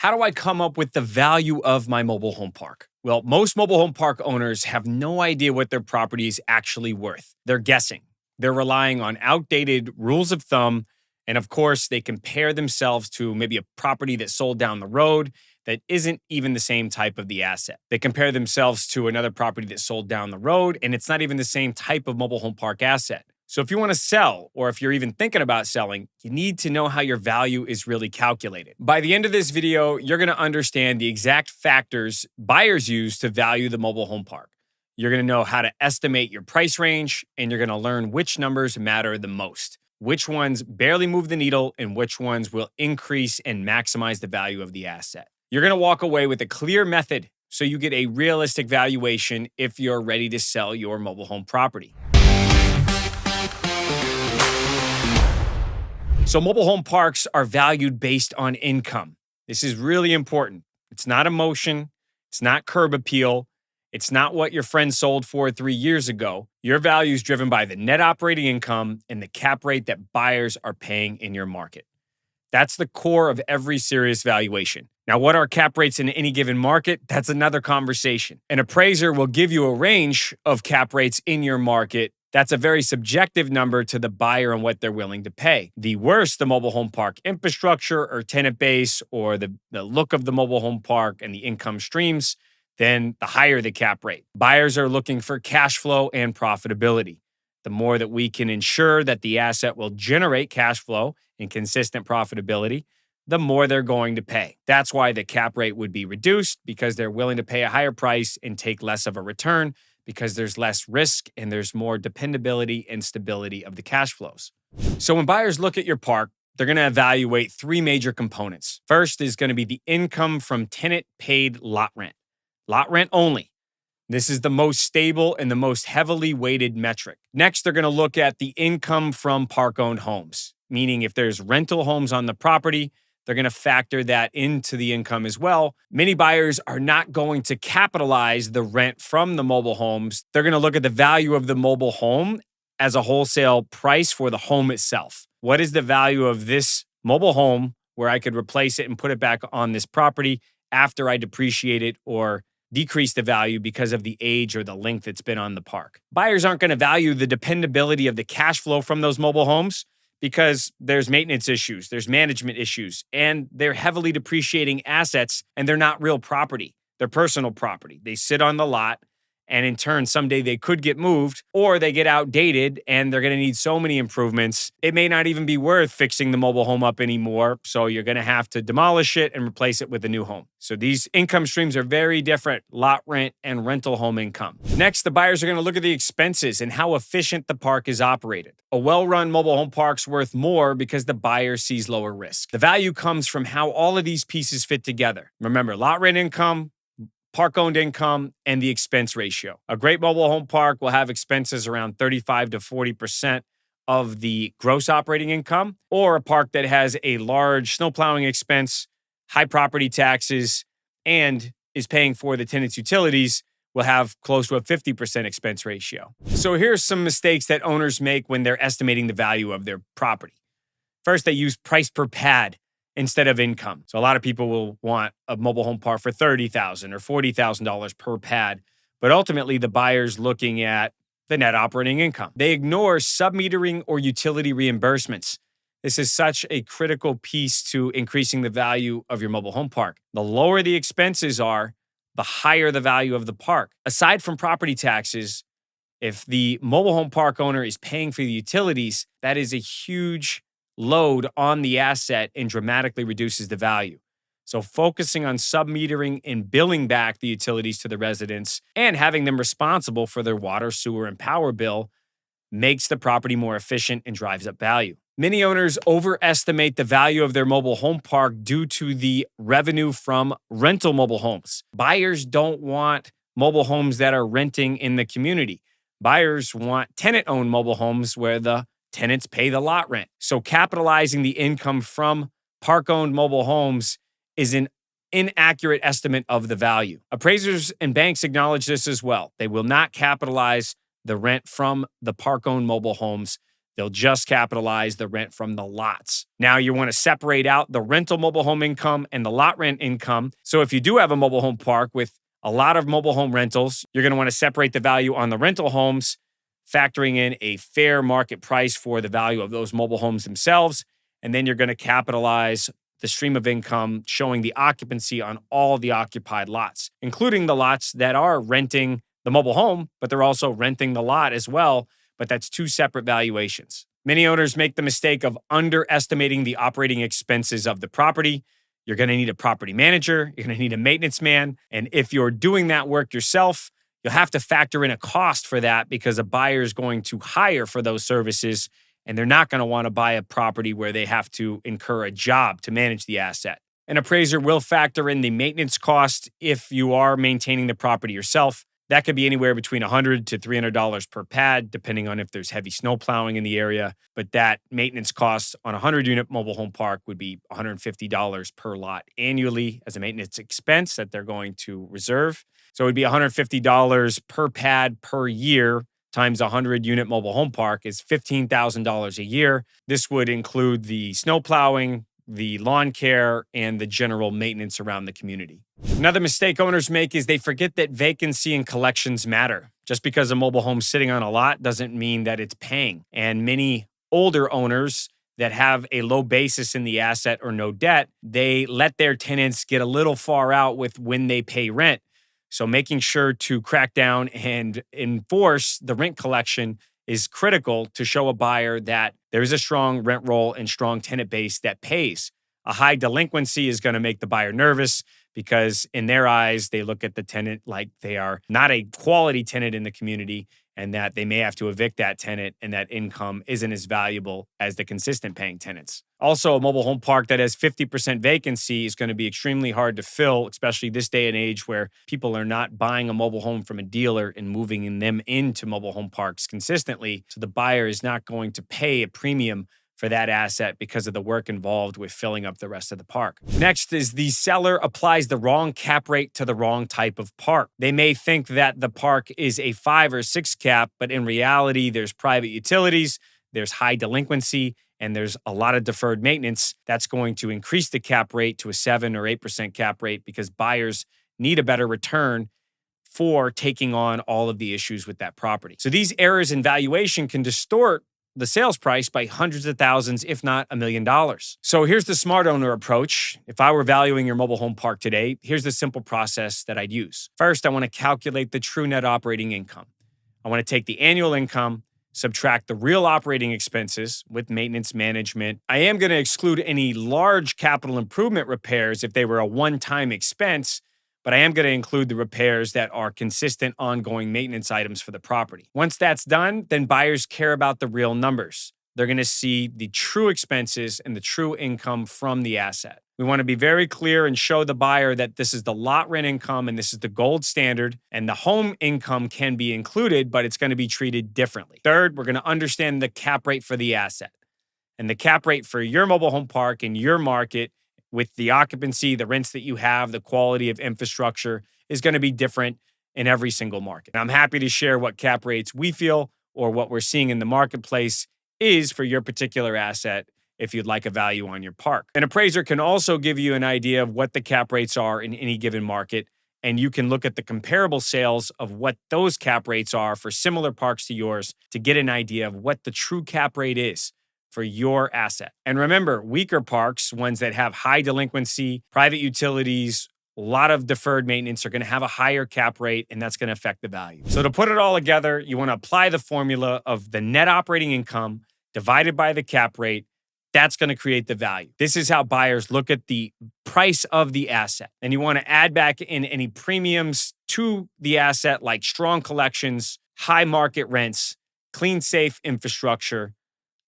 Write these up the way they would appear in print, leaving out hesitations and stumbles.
How do I come up with the value of my mobile home park? Well, most mobile home park owners have no idea what their property is actually worth. They're guessing. They're relying on outdated rules of thumb. And of course, they compare themselves to maybe a property that sold down the road that isn't even the same type of the asset. They compare themselves to another property that sold down the road, and it's not even the same type of mobile home park asset. So if you want to sell, or if you're even thinking about selling, you need to know how your value is really calculated. By the end of this video, you're going to understand the exact factors buyers use to value the mobile home park. You're going to know how to estimate your price range, and you're going to learn which numbers matter the most, which ones barely move the needle, and which ones will increase and maximize the value of the asset. You're going to walk away with a clear method so you get a realistic valuation if you're ready to sell your mobile home property. So mobile home parks are valued based on income. This is really important. It's not emotion. It's not curb appeal. It's not what your friend sold for 3 years ago. Your value is driven by the net operating income and the cap rate that buyers are paying in your market. That's the core of every serious valuation. Now, what are cap rates in any given market? That's another conversation. An appraiser will give you a range of cap rates in your market. That's a very subjective number to the buyer and what they're willing to pay. The worse the mobile home park infrastructure or tenant base or the look of the mobile home park and the income streams, then the higher the cap rate. Buyers are looking for cash flow and profitability. The more that we can ensure that the asset will generate cash flow and consistent profitability, the more they're going to pay. That's why the cap rate would be reduced, because they're willing to pay a higher price and take less of a return, because there's less risk and there's more dependability and stability of the cash flows. So when buyers look at your park, they're going to evaluate three major components. First is going to be the income from tenant-paid lot rent. Lot rent only. This is the most stable and the most heavily weighted metric. Next, they're going to look at the income from park-owned homes, meaning if there's rental homes on the property, they're going to factor that into the income as well. Many buyers are not going to capitalize the rent from the mobile homes. They're going to look at the value of the mobile home as a wholesale price for the home itself. What is the value of this mobile home where I could replace it and put it back on this property after I depreciate it or decrease the value because of the age or the length it's been on the park? Buyers aren't going to value the dependability of the cash flow from those mobile homes, because there's maintenance issues, there's management issues, and they're heavily depreciating assets, and they're not real property. They're personal property. They sit on the lot, and in turn, someday they could get moved, or they get outdated, and they're going to need so many improvements, it may not even be worth fixing the mobile home up anymore, so you're going to have to demolish it and replace it with a new home. So these income streams are very different: lot rent and rental home income. Next, the buyers are going to look at the expenses and how efficient the park is operated. A well-run mobile home park's worth more because the buyer sees lower risk. The value comes from how all of these pieces fit together. Remember, lot rent income, park-owned income, and the expense ratio. A great mobile home park will have expenses around 35 to 40% of the gross operating income, or a park that has a large snow plowing expense, high property taxes, and is paying for the tenant's utilities will have close to a 50% expense ratio. So here's some mistakes that owners make when they're estimating the value of their property. First, they use price per pad instead of income. So a lot of people will want a mobile home park for $30,000 or $40,000 per pad, but ultimately the buyer's looking at the net operating income. They ignore submetering or utility reimbursements. This is such a critical piece to increasing the value of your mobile home park. The lower the expenses are, the higher the value of the park. Aside from property taxes, if the mobile home park owner is paying for the utilities, that is a huge load on the asset and dramatically reduces the value. So focusing on submetering and billing back the utilities to the residents and having them responsible for their water, sewer, and power bill makes the property more efficient and drives up value. Many owners overestimate the value of their mobile home park due to the revenue from rental mobile homes. Buyers don't want mobile homes that are renting in the community. Buyers want tenant-owned mobile homes where the tenants pay the lot rent. So capitalizing the income from park-owned mobile homes is an inaccurate estimate of the value. Appraisers and banks acknowledge this as well. They will not capitalize the rent from the park-owned mobile homes. They'll just capitalize the rent from the lots. Now you want to separate out the rental mobile home income and the lot rent income. So if you do have a mobile home park with a lot of mobile home rentals, you're going to want to separate the value on the rental homes, factoring in a fair market price for the value of those mobile homes themselves. And then you're going to capitalize the stream of income showing the occupancy on all the occupied lots, including the lots that are renting the mobile home, but they're also renting the lot as well. But that's two separate valuations. Many owners make the mistake of underestimating the operating expenses of the property. You're going to need a property manager. You're going to need a maintenance man. And if you're doing that work yourself, you'll have to factor in a cost for that because a buyer is going to hire for those services, and they're not going to want to buy a property where they have to incur a job to manage the asset. An appraiser will factor in the maintenance cost if you are maintaining the property yourself. That could be anywhere between $100 to $300 per pad, depending on if there's heavy snow plowing in the area. But that maintenance cost on a 100-unit mobile home park would be $150 per lot annually as a maintenance expense that they're going to reserve. So it would be $150 per pad per year times a 100-unit mobile home park is $15,000 a year. This would include the snow plowing, the lawn care, and the general maintenance around the community. Another mistake owners make is they forget that vacancy and collections matter. Just because a mobile home's sitting on a lot doesn't mean that it's paying. And many older owners that have a low basis in the asset or no debt, they let their tenants get a little far out with when they pay rent. So making sure to crack down and enforce the rent collection is critical to show a buyer that there is a strong rent roll and strong tenant base that pays. A high delinquency is going to make the buyer nervous because in their eyes, they look at the tenant like they are not a quality tenant in the community and that they may have to evict that tenant and that income isn't as valuable as the consistent paying tenants. Also, a mobile home park that has 50% vacancy is going to be extremely hard to fill, especially this day and age where people are not buying a mobile home from a dealer and moving them into mobile home parks consistently. So the buyer is not going to pay a premium for that asset because of the work involved with filling up the rest of the park. Next is the seller applies the wrong cap rate to the wrong type of park. They may think that the park is a 5 or 6 cap, but in reality, there's private utilities, there's high delinquency, and there's a lot of deferred maintenance. That's going to increase the cap rate to a 7 or 8% cap rate because buyers need a better return for taking on all of the issues with that property. So these errors in valuation can distort the sales price by hundreds of thousands, if not $1 million. So here's the smart owner approach. If I were valuing your mobile home park today, here's the simple process that I'd use. First, I want to calculate the true net operating income. I want to take the annual income, subtract the real operating expenses with maintenance management. I am going to exclude any large capital improvement repairs if they were a one-time expense, but I am going to include the repairs that are consistent ongoing maintenance items for the property. Once that's done, then buyers care about the real numbers. They're going to see the true expenses and the true income from the asset. We want to be very clear and show the buyer that this is the lot rent income and this is the gold standard, and the home income can be included, but it's going to be treated differently. Third, we're going to understand the cap rate for the asset. And the cap rate for your mobile home park in your market with the occupancy, the rents that you have, the quality of infrastructure is going to be different in every single market. And I'm happy to share what cap rates we feel or what we're seeing in the marketplace is for your particular asset if you'd like a value on your park. An appraiser can also give you an idea of what the cap rates are in any given market, and you can look at the comparable sales of what those cap rates are for similar parks to yours to get an idea of what the true cap rate is for your asset. And remember, weaker parks, ones that have high delinquency, private utilities, a lot of deferred maintenance are going to have a higher cap rate, and that's going to affect the value. So to put it all together, you want to apply the formula of the net operating income divided by the cap rate. That's going to create the value. This is how buyers look at the price of the asset. And you want to add back in any premiums to the asset like strong collections, high market rents, clean, safe infrastructure,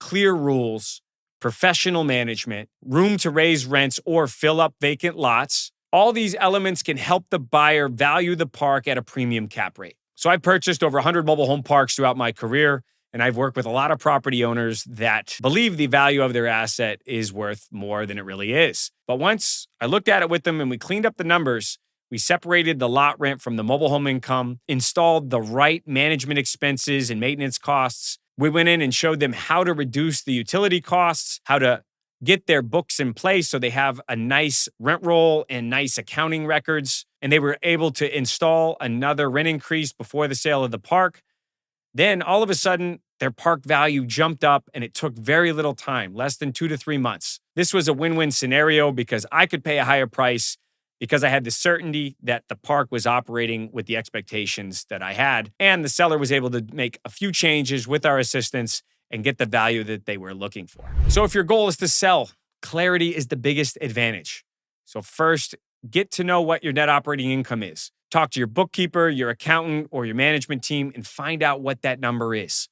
clear rules, professional management, room to raise rents or fill up vacant lots. All these elements can help the buyer value the park at a premium cap rate. So I purchased over 100 mobile home parks throughout my career, and I've worked with a lot of property owners that believe the value of their asset is worth more than it really is. But once I looked at it with them and we cleaned up the numbers, we separated the lot rent from the mobile home income, installed the right management expenses and maintenance costs, We went in and showed them how to reduce the utility costs, how to get their books in place so they have a nice rent roll and nice accounting records. And they were able to install another rent increase before the sale of the park. Then all of a sudden, their park value jumped up and it took very little time, less than 2 to 3 months. This was a win-win scenario because I could pay a higher price because I had the certainty that the park was operating with the expectations that I had. And the seller was able to make a few changes with our assistance and get the value that they were looking for. So if your goal is to sell, clarity is the biggest advantage. So first, get to know what your net operating income is. Talk to your bookkeeper, your accountant, or your management team and find out what that number is.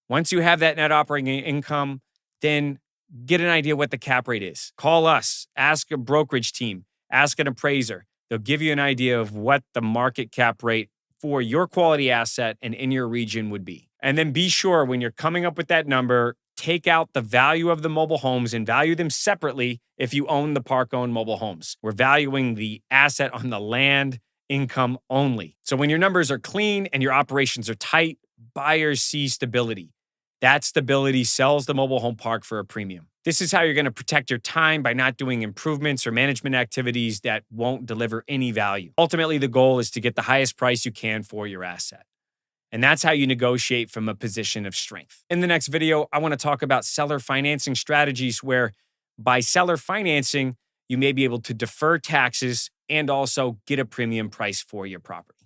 Once you have that net operating income, then get an idea what the cap rate is. Call us, ask a brokerage team, ask an appraiser. They'll give you an idea of what the market cap rate for your quality asset and in your region would be. And then be sure when you're coming up with that number, take out the value of the mobile homes and value them separately if you own the park-owned mobile homes. We're valuing the asset on the land income only. So when your numbers are clean and your operations are tight, buyers see stability. That stability sells the mobile home park for a premium. This is how you're going to protect your time by not doing improvements or management activities that won't deliver any value. Ultimately, the goal is to get the highest price you can for your asset. And that's how you negotiate from a position of strength. In the next video, I want to talk about seller financing strategies where by seller financing, you may be able to defer taxes and also get a premium price for your property.